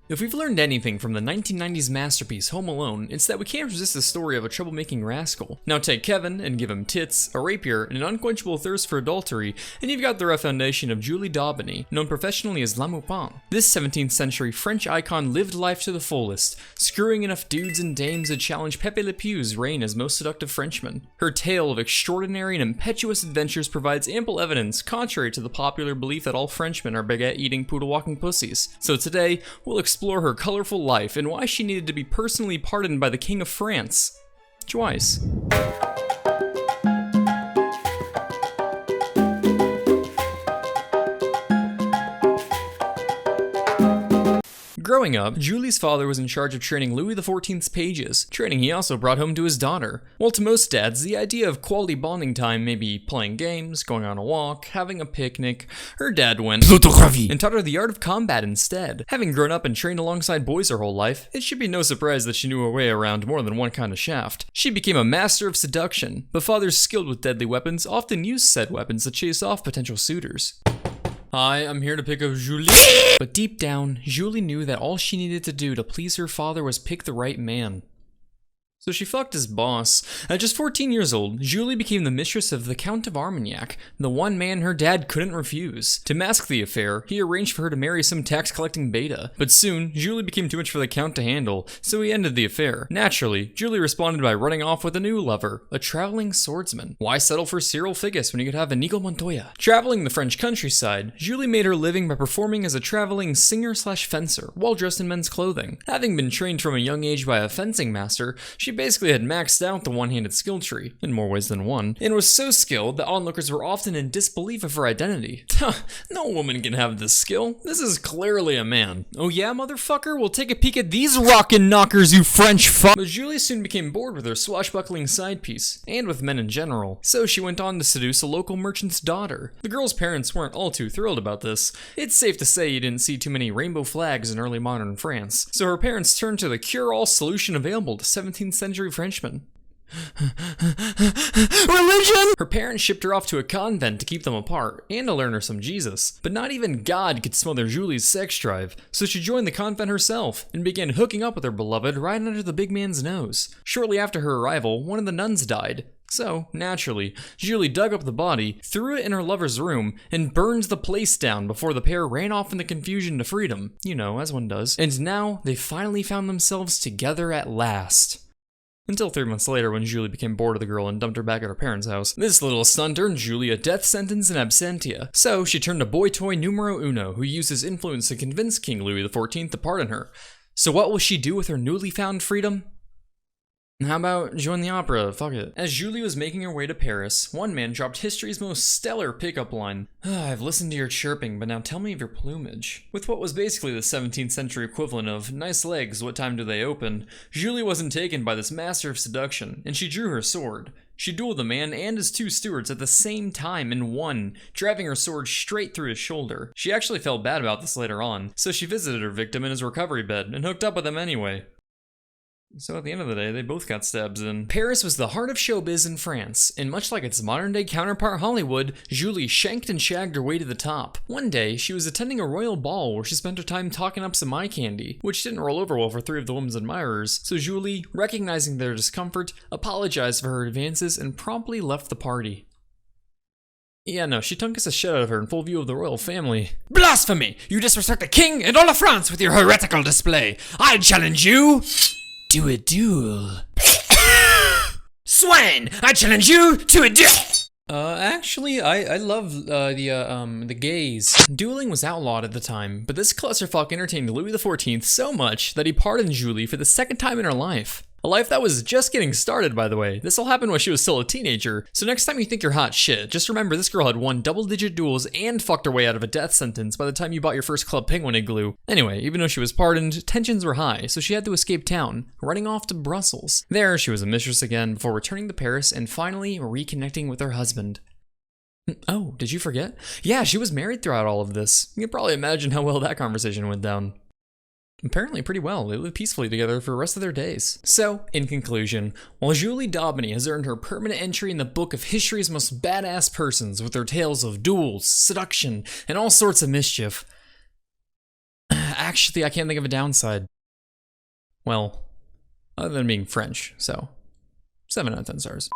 If we've learned anything from the 1990s masterpiece Home Alone, it's that we can't resist the story of a troublemaking rascal. Now take Kevin and give him tits, a rapier, and an unquenchable thirst for adultery, and you've got the rough foundation of Julie Daubeny, known professionally as La Maupin. This 17th century French icon lived life to the fullest, screwing enough dudes and dames to challenge Pepe Le Pew's reign as most seductive Frenchman. Her tale of extraordinary and impetuous adventures provides ample evidence, contrary to the popular belief that all Frenchmen are baguette-eating, poodle-walking pussies. So today, we'll explore her colorful life and why she needed to be personally pardoned by the King of France. Twice. Growing up, Julie's father was in charge of training Louis XIV's pages, training he also brought home to his daughter. While to most dads, the idea of quality bonding time may be playing games, going on a walk, having a picnic, her dad went and taught her the art of combat instead. Having grown up and trained alongside boys her whole life, it should be no surprise that she knew her way around more than one kind of shaft. She became a master of seduction, but fathers skilled with deadly weapons often used said weapons to chase off potential suitors. Hi, I'm here to pick up Julie. But deep down, Julie knew that all she needed to do to please her father was pick the right man. So she fucked his boss. At just 14 years old, Julie became the mistress of the Count of Armagnac, the one man her dad couldn't refuse. To mask the affair, he arranged for her to marry some tax-collecting beta. But soon, Julie became too much for the Count to handle, so he ended the affair. Naturally, Julie responded by running off with a new lover, a traveling swordsman. Why settle for Cyril Figgis when you could have Inigo Montoya? Traveling the French countryside, Julie made her living by performing as a traveling singer/fencer, while dressed in men's clothing. Having been trained from a young age by a fencing master, she basically had maxed out the one-handed skill tree, in more ways than one, and was so skilled that onlookers were often in disbelief of her identity. No woman can have this skill. This is clearly a man. Oh yeah, motherfucker? We'll take a peek at these rockin' knockers, you French fuck! But Julie soon became bored with her swashbuckling side piece, and with men in general, so she went on to seduce a local merchant's daughter. The girl's parents weren't all too thrilled about this. It's safe to say you didn't see too many rainbow flags in early modern France, so her parents turned to the cure-all solution available to 17th century Frenchmen. Religion! Her parents shipped her off to a convent to keep them apart, and to learn her some Jesus. But not even God could smother Julie's sex drive, so she joined the convent herself, and began hooking up with her beloved right under the big man's nose. Shortly after her arrival, one of the nuns died. So, naturally, Julie dug up the body, threw it in her lover's room, and burned the place down before the pair ran off in the confusion to freedom. You know, as one does. And now, they finally found themselves together at last. Until 3 months later when Julie became bored of the girl and dumped her back at her parents' house. This little stunt earned Julie a death sentence in absentia. So she turned to boy toy numero uno, who used his influence to convince King Louis XIV to pardon her. So what will she do with her newly found freedom? How about join the opera? Fuck it. As Julie was making her way to Paris, one man dropped history's most stellar pickup line. I've listened to your chirping, but now tell me of your plumage. With what was basically the 17th century equivalent of, nice legs, what time do they open? Julie wasn't taken by this master of seduction, and she drew her sword. She dueled the man and his two stewards at the same time and won, driving her sword straight through his shoulder. She actually felt bad about this later on, so she visited her victim in his recovery bed and hooked up with him anyway. So at the end of the day, they both got stabs in. Paris was the heart of showbiz in France, and much like its modern-day counterpart Hollywood, Julie shanked and shagged her way to the top. One day, she was attending a royal ball where she spent her time talking up some eye candy, which didn't roll over well for three of the woman's admirers, so Julie, recognizing their discomfort, apologized for her advances and promptly left the party. Yeah, no, she tongue-kissed the shit out of her in full view of the royal family. Blasphemy! You disrespect the king and all of France with your heretical display! I challenge you to a duel. Swine! I challenge you to a duel! Actually, I love, the gays. Dueling was outlawed at the time, but this clusterfuck entertained Louis XIV so much that he pardoned Julie for the second time in her life. A life that was just getting started, by the way. This all happened when she was still a teenager, so next time you think you're hot shit, just remember this girl had won double-digit duels and fucked her way out of a death sentence by the time you bought your first Club Penguin igloo. Anyway, even though she was pardoned, tensions were high, so she had to escape town, running off to Brussels. There, she was a mistress again before returning to Paris and finally reconnecting with her husband. Oh, did you forget? Yeah, she was married throughout all of this. You can probably imagine how well that conversation went down. Apparently pretty well. They lived peacefully together for the rest of their days. So, in conclusion, while Julie Daubeny has earned her permanent entry in the book of history's most badass persons with their tales of duels, seduction, and all sorts of mischief, Actually, I can't think of a downside. Well, other than being French, so 7 out of 10 stars.